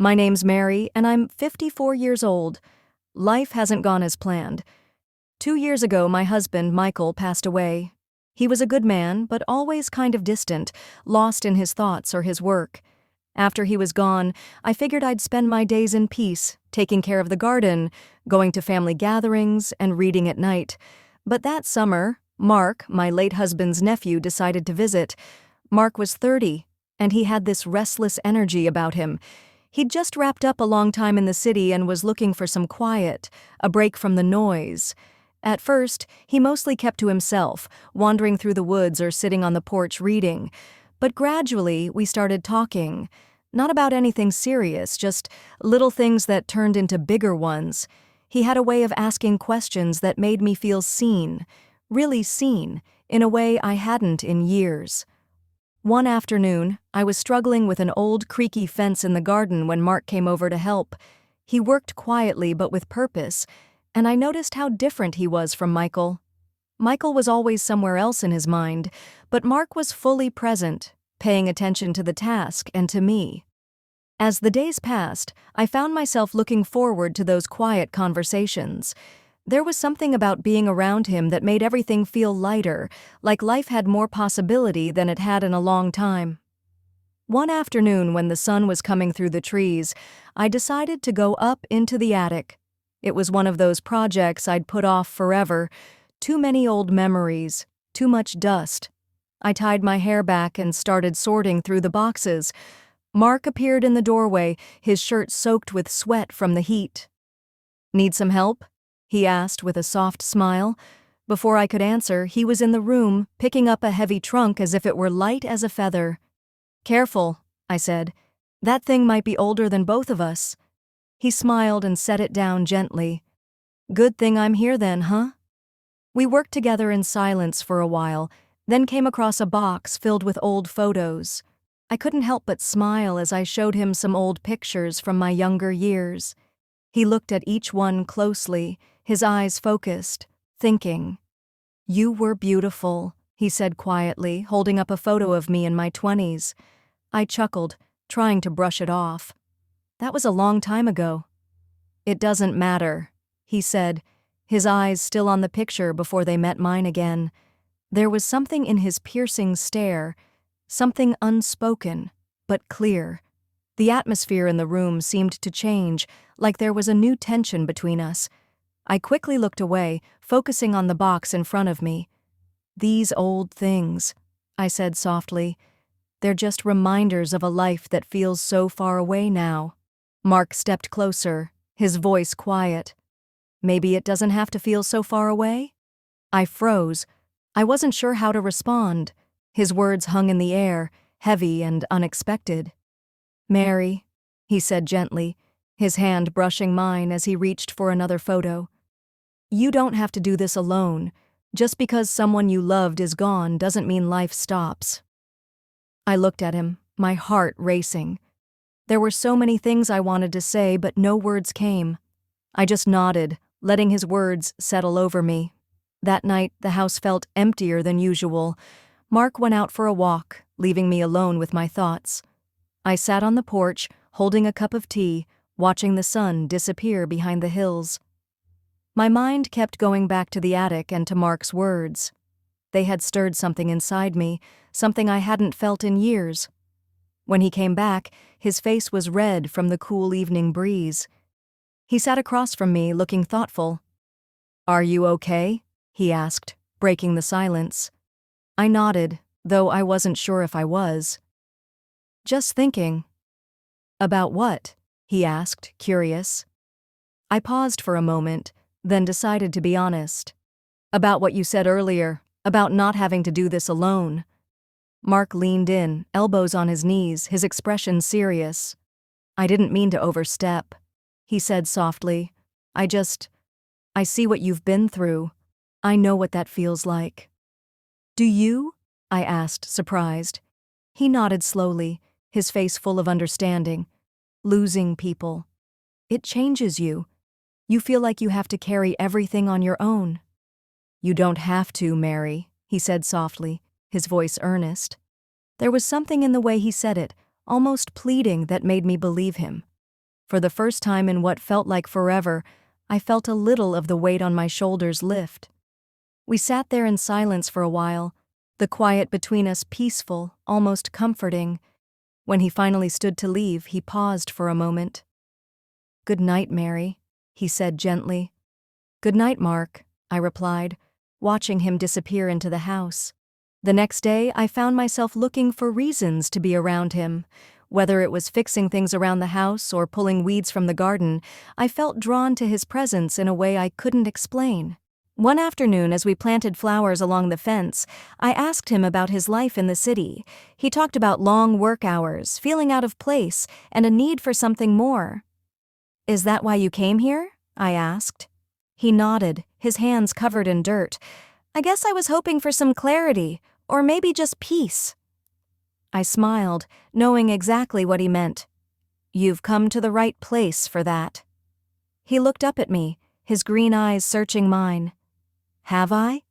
My name's Mary, and I'm 54 years old. Life hasn't gone as planned. 2 years ago, my husband, Michael, passed away. He was a good man, but always kind of distant, lost in his thoughts or his work. After he was gone, I figured I'd spend my days in peace, taking care of the garden, going to family gatherings, and reading at night. But that summer, Mark, my late husband's nephew, decided to visit. Mark was 30, and he had this restless energy about him. He'd just wrapped up a long time in the city and was looking for some quiet, a break from the noise. At first, he mostly kept to himself, wandering through the woods or sitting on the porch reading. But gradually, we started talking. Not about anything serious, just little things that turned into bigger ones. He had a way of asking questions that made me feel seen, really seen, in a way I hadn't in years. One afternoon, I was struggling with an old, creaky fence in the garden when Mark came over to help. He worked quietly but with purpose, and I noticed how different he was from Michael. Michael was always somewhere else in his mind, but Mark was fully present, paying attention to the task and to me. As the days passed, I found myself looking forward to those quiet conversations. There was something about being around him that made everything feel lighter, like life had more possibility than it had in a long time. One afternoon when the sun was coming through the trees, I decided to go up into the attic. It was one of those projects I'd put off forever. Too many old memories, too much dust. I tied my hair back and started sorting through the boxes. Mark appeared in the doorway, his shirt soaked with sweat from the heat. "Need some help?" he asked with a soft smile. Before I could answer, he was in the room, picking up a heavy trunk as if it were light as a feather. "Careful," I said. "That thing might be older than both of us." He smiled and set it down gently. "Good thing I'm here then, huh?" We worked together in silence for a while, then came across a box filled with old photos. I couldn't help but smile as I showed him some old pictures from my younger years. He looked at each one closely, his eyes focused, thinking. "You were beautiful," he said quietly, holding up a photo of me in my 20s. I chuckled, trying to brush it off. That was a long time ago. "It doesn't matter," he said, his eyes still on the picture before they met mine again. There was something in his piercing stare, something unspoken, but clear. The atmosphere in the room seemed to change, like there was a new tension between us. I quickly looked away, focusing on the box in front of me. "These old things," I said softly. "They're just reminders of a life that feels so far away now." Mark stepped closer, his voice quiet. "Maybe it doesn't have to feel so far away?" I froze. I wasn't sure how to respond. His words hung in the air, heavy and unexpected. "Mary," he said gently, his hand brushing mine as he reached for another photo. "You don't have to do this alone. Just because someone you loved is gone doesn't mean life stops." I looked at him, my heart racing. There were so many things I wanted to say, but no words came. I just nodded, letting his words settle over me. That night, the house felt emptier than usual. Mark went out for a walk, leaving me alone with my thoughts. I sat on the porch, holding a cup of tea, watching the sun disappear behind the hills. My mind kept going back to the attic and to Mark's words. They had stirred something inside me, something I hadn't felt in years. When he came back, his face was red from the cool evening breeze. He sat across from me, looking thoughtful. "Are you okay?" he asked, breaking the silence. I nodded, though I wasn't sure if I was. "Just thinking." "About what?" he asked, curious. I paused for a moment, then decided to be honest. "About what you said earlier, about not having to do this alone." Mark leaned in, elbows on his knees, his expression serious. "I didn't mean to overstep," he said softly. I see what you've been through. I know what that feels like." "Do you?" I asked, surprised. He nodded slowly, his face full of understanding. "Losing people. It changes you. You feel like you have to carry everything on your own." "You don't have to, Mary," he said softly, his voice earnest. There was something in the way he said it, almost pleading, that made me believe him. For the first time in what felt like forever, I felt a little of the weight on my shoulders lift. We sat there in silence for a while, the quiet between us peaceful, almost comforting. When he finally stood to leave, he paused for a moment. "Good night, Mary," he said gently. "Good night, Mark," I replied, watching him disappear into the house. The next day, I found myself looking for reasons to be around him. Whether it was fixing things around the house or pulling weeds from the garden, I felt drawn to his presence in a way I couldn't explain. One afternoon, as we planted flowers along the fence, I asked him about his life in the city. He talked about long work hours, feeling out of place, and a need for something more. "Is that why you came here?" I asked. He nodded, his hands covered in dirt. "I guess I was hoping for some clarity, or maybe just peace." I smiled, knowing exactly what he meant. "You've come to the right place for that." He looked up at me, his green eyes searching mine. "Have I?"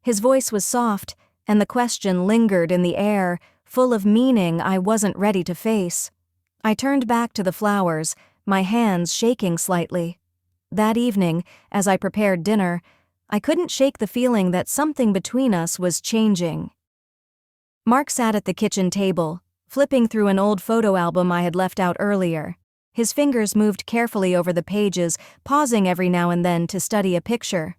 His voice was soft, and the question lingered in the air, full of meaning I wasn't ready to face. I turned back to the flowers, my hands shaking slightly. That evening, as I prepared dinner, I couldn't shake the feeling that something between us was changing. Mark sat at the kitchen table, flipping through an old photo album I had left out earlier. His fingers moved carefully over the pages, pausing every now and then to study a picture.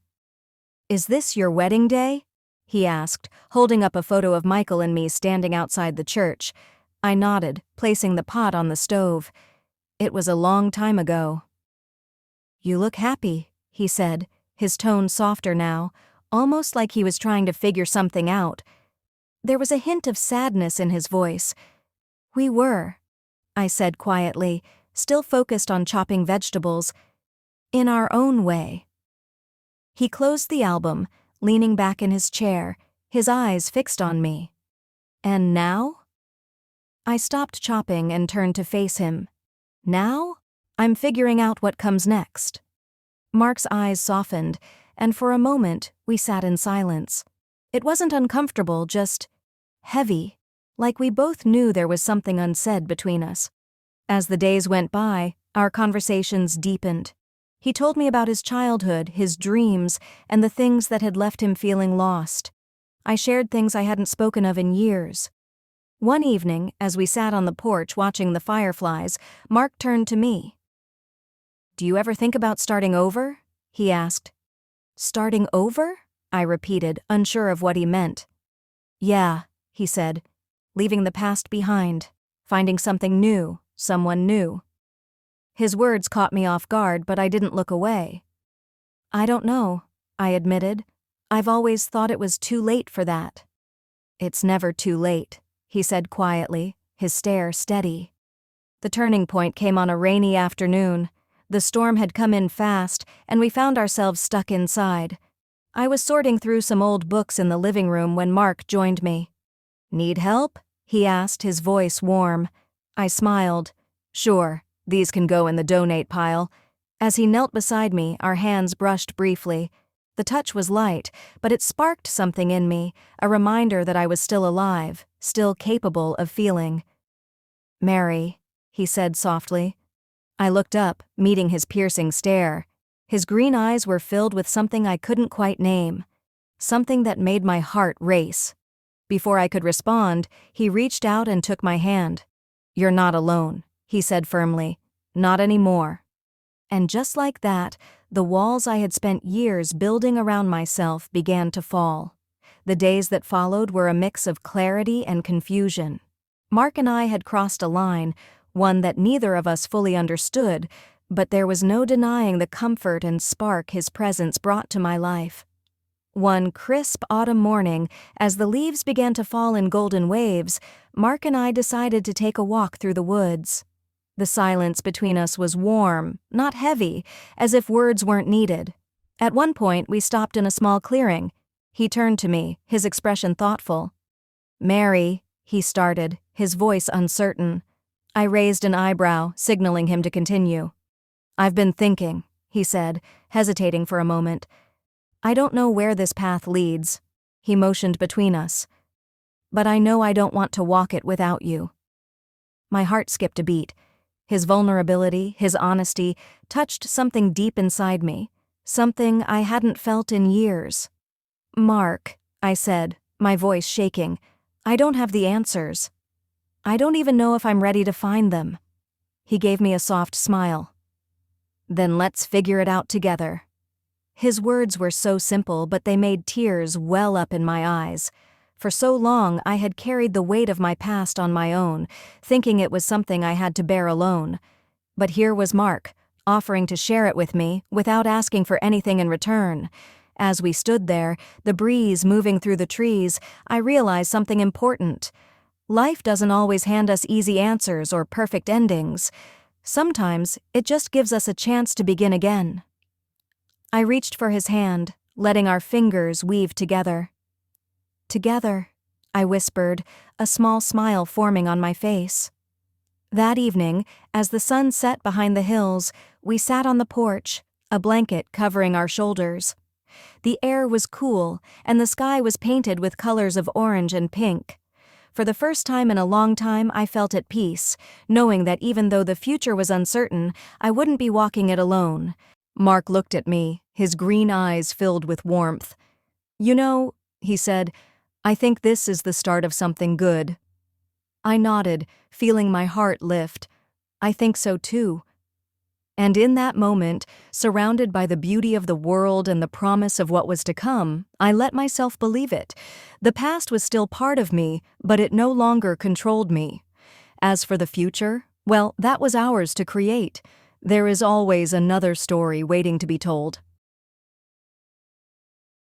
"Is this your wedding day?" he asked, holding up a photo of Michael and me standing outside the church. I nodded, placing the pot on the stove. It was a long time ago. "You look happy," he said, his tone softer now, almost like he was trying to figure something out. There was a hint of sadness in his voice. "We were," I said quietly, still focused on chopping vegetables, "in our own way." He closed the album, leaning back in his chair, his eyes fixed on me. "And now?" I stopped chopping and turned to face him. "Now? I'm figuring out what comes next." Mark's eyes softened, and for a moment we sat in silence. It wasn't uncomfortable, just heavy, like we both knew there was something unsaid between us. As the days went by, our conversations deepened. He told me about his childhood, his dreams, and the things that had left him feeling lost. I shared things I hadn't spoken of in years. One evening, as we sat on the porch watching the fireflies, Mark turned to me. "Do you ever think about starting over?" he asked. "Starting over?" I repeated, unsure of what he meant. "Yeah," he said, "leaving the past behind, finding something new, someone new." His words caught me off guard, but I didn't look away. "I don't know," I admitted. "I've always thought it was too late for that." "It's never too late," he said quietly, his stare steady. The turning point came on a rainy afternoon. The storm had come in fast, and we found ourselves stuck inside. I was sorting through some old books in the living room when Mark joined me. "Need help?" he asked, his voice warm. I smiled. "Sure, these can go in the donate pile." As he knelt beside me, our hands brushed briefly. The touch was light, but it sparked something in me, a reminder that I was still alive, still capable of feeling. "Mary," he said softly. I looked up, meeting his piercing stare. His green eyes were filled with something I couldn't quite name, something that made my heart race. Before I could respond, he reached out and took my hand. "You're not alone," he said firmly. "Not anymore." And just like that, the walls I had spent years building around myself began to fall. The days that followed were a mix of clarity and confusion. Mark and I had crossed a line, one that neither of us fully understood, but there was no denying the comfort and spark his presence brought to my life. One crisp autumn morning, as the leaves began to fall in golden waves, Mark and I decided to take a walk through the woods. The silence between us was warm, not heavy, as if words weren't needed. At one point, we stopped in a small clearing. He turned to me, his expression thoughtful. "Mary," he started, his voice uncertain. I raised an eyebrow, signaling him to continue. "I've been thinking," he said, hesitating for a moment. "I don't know where this path leads." He motioned between us. "But I know I don't want to walk it without you." My heart skipped a beat. His vulnerability, his honesty, touched something deep inside me, something I hadn't felt in years. "Mark," I said, my voice shaking, "I don't have the answers. I don't even know if I'm ready to find them." He gave me a soft smile. "Then let's figure it out together." His words were so simple, but they made tears well up in my eyes. For so long, I had carried the weight of my past on my own, thinking it was something I had to bear alone. But here was Mark, offering to share it with me, without asking for anything in return. As we stood there, the breeze moving through the trees, I realized something important. Life doesn't always hand us easy answers or perfect endings. Sometimes, it just gives us a chance to begin again. I reached for his hand, letting our fingers weave together. "Together," I whispered, a small smile forming on my face. That evening, as the sun set behind the hills, we sat on the porch, a blanket covering our shoulders. The air was cool, and the sky was painted with colors of orange and pink. For the first time in a long time, I felt at peace, knowing that even though the future was uncertain, I wouldn't be walking it alone. Mark looked at me, his green eyes filled with warmth. "You know," he said, "I think this is the start of something good." I nodded, feeling my heart lift. "I think so too." And in that moment, surrounded by the beauty of the world and the promise of what was to come, I let myself believe it. The past was still part of me, but it no longer controlled me. As for the future, well, that was ours to create. There is always another story waiting to be told.